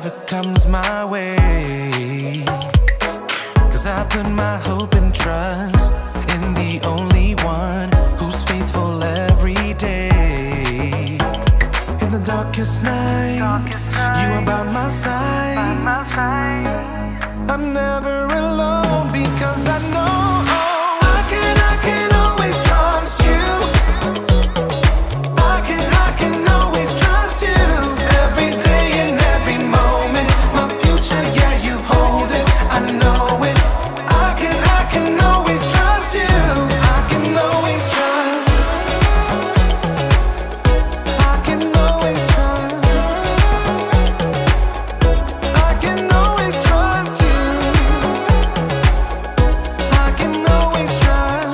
whatever comes my way. 'Cause I put my hope and trust in the only one who's faithful every day. In the darkest night, you are by my side. I'm never alone because I know I can always trust you. I can always trust you. Every day and every moment, my future, yeah, you hold it. I know it. I can always trust you. I can always trust. I can always trust. I can always trust you. I can always trust.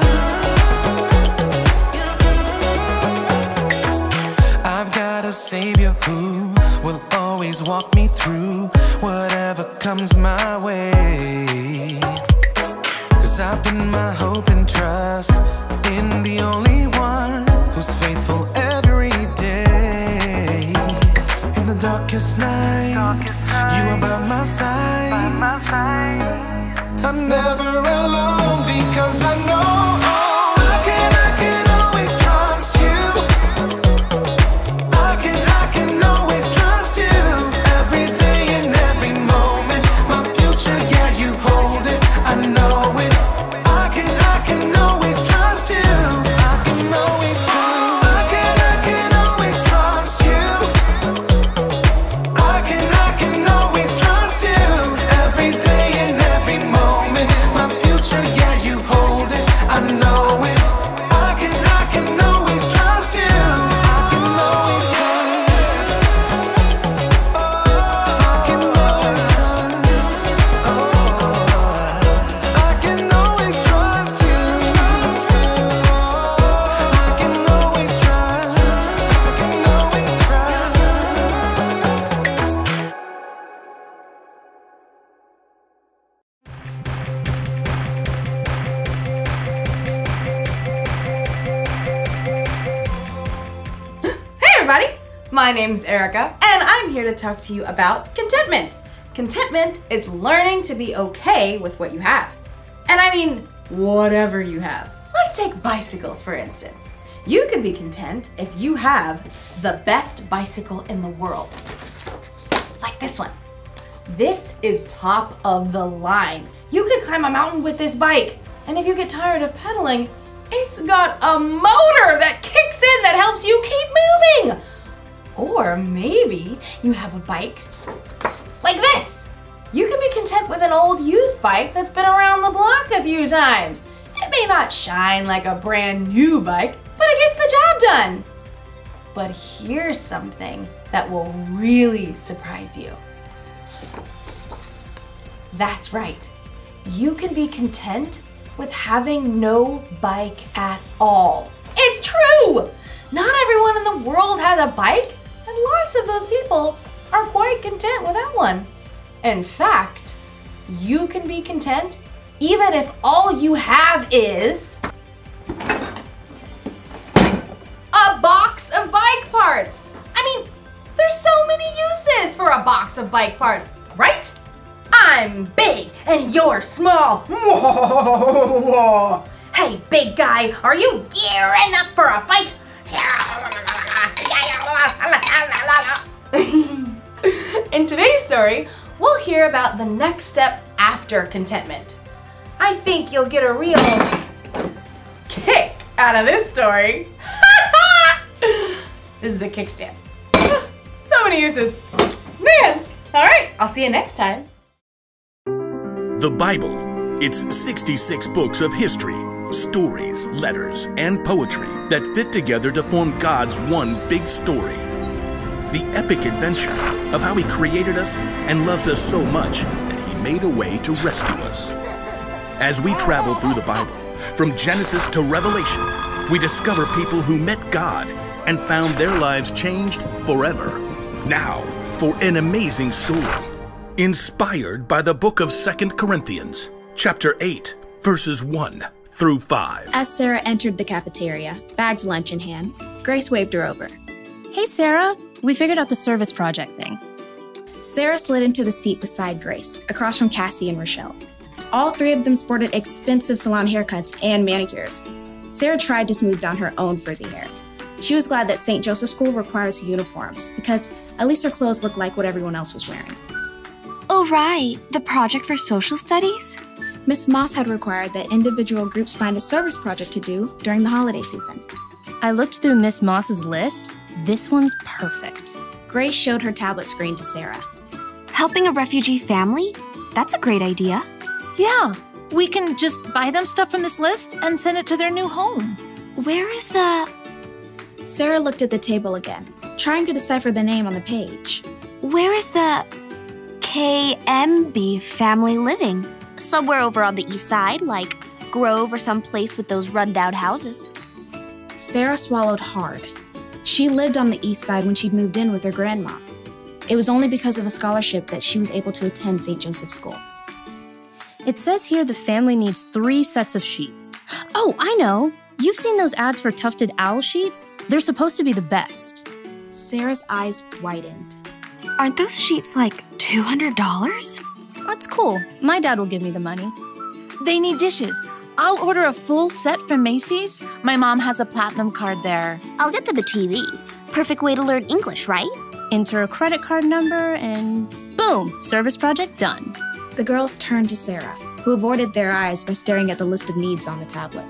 I've got a savior who will always walk me through whatever comes my way. 'Cause I put my hope and trust in the only one who's faithful every day. In the darkest night, you are by my side. I'm never alone because I know I can always trust you. I can always trust you. Every day and every moment, my future, yeah, you hold it. I know it. I can always trust you. I can always trust. I can always trust you. I can always trust you. Every day and every moment, my future, yeah, you hold it. I know it. I can always trust you. I can always trust. I can always trust. I can always trust you. I can always trust. I can always trust. Hey everybody! My name's Erica, and I'm here to talk to you about contentment. Contentment is learning to be okay with what you have. And I mean, whatever you have. Let's take bicycles, for instance. You can be content if you have the best bicycle in the world. Like this one. This is top of the line. You could climb a mountain with this bike, and if you get tired of pedaling, it's got a motor that kicks in that helps you keep moving. Or maybe you have a bike like this. You can be content with an old used bike that's been around the block a few times. It may not shine like a brand new bike, but it gets the job done. But here's something that will really surprise you. That's right. You can be content with having no bike at all. It's true! Not everyone in the world has a bike, and lots of those people are quite content without one. In fact, you can be content even if all you have is a box of bike parts. I mean, there's so many uses for a box of bike parts, right? I'm big and you're small. Hey, big guy, are you gearing up for a fight? In today's story, we'll hear about the next step after contentment. I think you'll get a real kick out of this story. This is a kickstand. So many uses. Man, all right, I'll see you next time. The Bible. It's 66 books of history, stories, letters, and poetry that fit together to form God's one big story. The epic adventure of how He created us and loves us so much that He made a way to rescue us. As we travel through the Bible, from Genesis to Revelation, we discover people who met God and found their lives changed forever. Now, for an amazing story, inspired by the book of 2 Corinthians, chapter 8, verses 1 through 5. As Sarah entered the cafeteria, bagged lunch in hand, Grace waved her over. Hey, Sarah, we figured out the service project thing. Sarah slid into the seat beside Grace, across from Cassie and Rochelle. All three of them sported expensive salon haircuts and manicures. Sarah tried to smooth down her own frizzy hair. She was glad that St. Joseph's School requires uniforms, because at least her clothes looked like what everyone else was wearing. Oh, right. The project for social studies? Miss Moss had required that individual groups find a service project to do during the holiday season. I looked through Miss Moss's list. This one's perfect. Grace showed her tablet screen to Sarah. Helping a refugee family? That's a great idea. Yeah, we can just buy them stuff from this list and send it to their new home. Where is the... Sarah looked at the table again, trying to decipher the name on the page. Where is the KMB family living? Somewhere over on the east side, like Grove or some place with those rundown houses. Sarah swallowed hard. She lived on the east side when she'd moved in with her grandma. It was only because of a scholarship that she was able to attend St. Joseph's School. It says here the family needs 3 sets of sheets. Oh, I know! You've seen those ads for tufted owl sheets? They're supposed to be the best. Sarah's eyes widened. Aren't those sheets like $200? That's cool. My dad will give me the money. They need dishes. I'll order a full set from Macy's. My mom has a platinum card there. I'll get them a TV. Perfect way to learn English, right? Enter a credit card number and boom, service project done. The girls turned to Sarah, who avoided their eyes by staring at the list of needs on the tablet.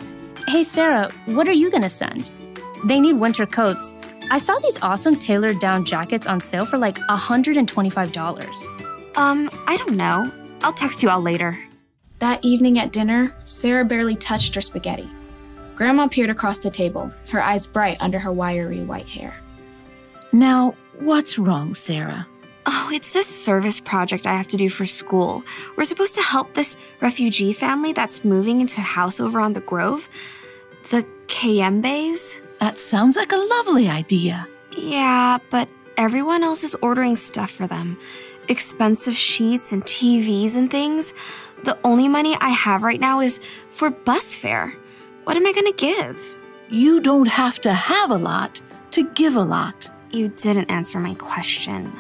Hey Sarah, what are you gonna send? They need winter coats. I saw these awesome tailored down jackets on sale for like $125. I don't know. I'll text you all later. That evening at dinner, Sarah barely touched her spaghetti. Grandma peered across the table, her eyes bright under her wiry white hair. Now, what's wrong, Sarah? Oh, it's this service project I have to do for school. We're supposed to help this refugee family that's moving into a house over on the Grove. The Kayembes. That sounds like a lovely idea. Yeah, but everyone else is ordering stuff for them. Expensive sheets and TVs and things. The only money I have right now is for bus fare. What am I gonna give? You don't have to have a lot to give a lot. You didn't answer my question.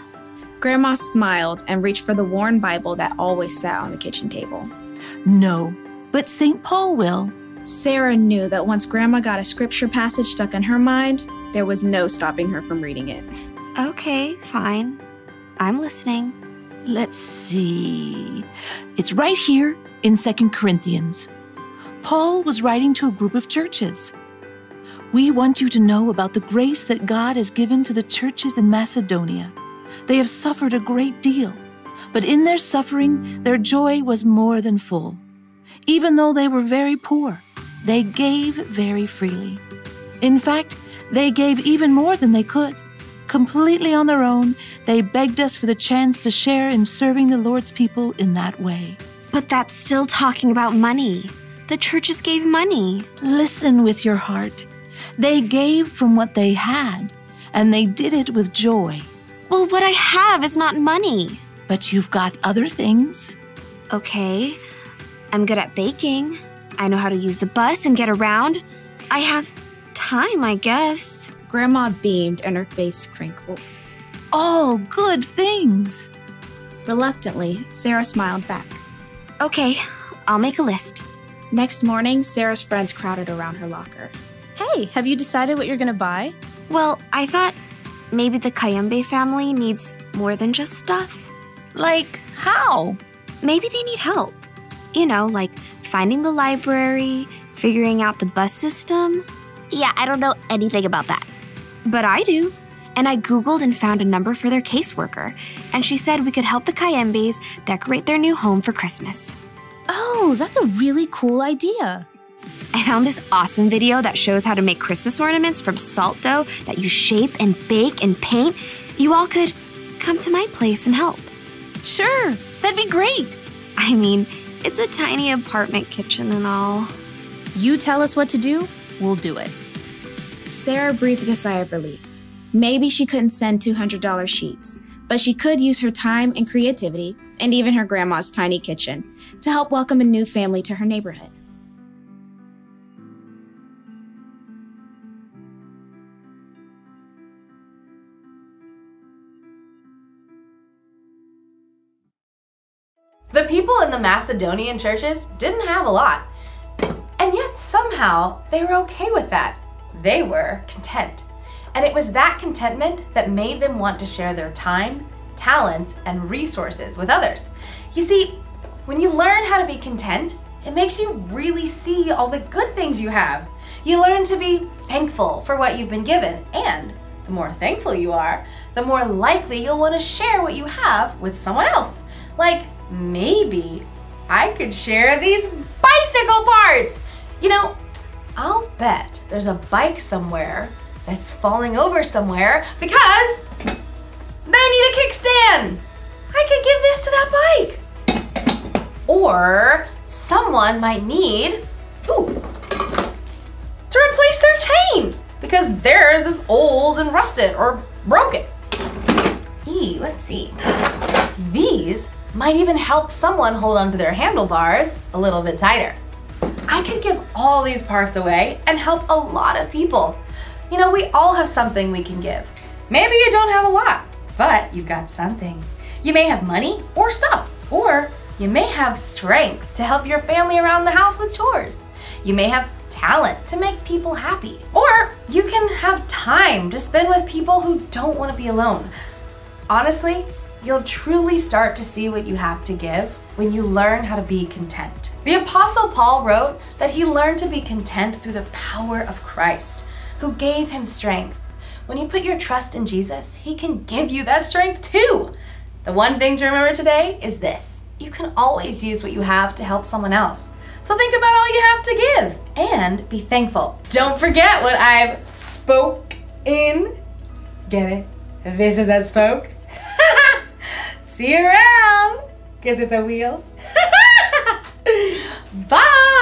Grandma smiled and reached for the worn Bible that always sat on the kitchen table. No, but St. Paul will. Sarah knew that once Grandma got a scripture passage stuck in her mind, there was no stopping her from reading it. Okay, fine. I'm listening. Let's see. It's right here in 2 Corinthians. Paul was writing to a group of churches. We want you to know about the grace that God has given to the churches in Macedonia. They have suffered a great deal, but in their suffering, their joy was more than full. Even though they were very poor, they gave very freely. In fact, they gave even more than they could. Completely on their own, they begged us for the chance to share in serving the Lord's people in that way. But that's still talking about money. The churches gave money. Listen with your heart. They gave from what they had, and they did it with joy. Well, what I have is not money. But you've got other things. Okay, I'm good at baking. I know how to use the bus and get around. I have time, I guess. Grandma beamed and her face crinkled. All good things. Reluctantly, Sarah smiled back. Okay, I'll make a list. Next morning, Sarah's friends crowded around her locker. Hey, have you decided what you're gonna buy? Well, I thought maybe the Kayembe family needs more than just stuff. Like how? Maybe they need help. You know, like finding the library, figuring out the bus system. Yeah, I don't know anything about that. But I do. And I Googled and found a number for their caseworker. And she said we could help the Kayembes decorate their new home for Christmas. Oh, that's a really cool idea. I found this awesome video that shows how to make Christmas ornaments from salt dough that you shape and bake and paint. You all could come to my place and help. Sure, that'd be great. I mean, it's a tiny apartment kitchen and all. You tell us what to do, we'll do it. Sarah breathed a sigh of relief. Maybe she couldn't send $200 sheets, but she could use her time and creativity, and even her grandma's tiny kitchen, to help welcome a new family to her neighborhood. The people in the Macedonian churches didn't have a lot, and yet somehow they were okay with that. They were content. And it was that contentment that made them want to share their time, talents, and resources with others. You see, when you learn how to be content, it makes you really see all the good things you have. You learn to be thankful for what you've been given, and the more thankful you are, the more likely you'll want to share what you have with someone else. Like, maybe I could share these bicycle parts. You know, I'll bet there's a bike somewhere that's falling over somewhere because they need a kickstand. I could give this to that bike. Or someone might need to replace their chain because theirs is old and rusted or broken. Let's see. These might even help someone hold onto their handlebars a little bit tighter. I could give all these parts away and help a lot of people. You know, we all have something we can give. Maybe you don't have a lot, but you've got something. You may have money or stuff, or you may have strength to help your family around the house with chores. You may have talent to make people happy, or you can have time to spend with people who don't want to be alone. Honestly, you'll truly start to see what you have to give when you learn how to be content. The Apostle Paul wrote that he learned to be content through the power of Christ, who gave him strength. When you put your trust in Jesus, he can give you that strength too. The one thing to remember today is this: you can always use what you have to help someone else. So think about all you have to give and be thankful. Don't forget what I've spoke in. Get it? This is a spoke. See you around, because it's a wheel. Bye!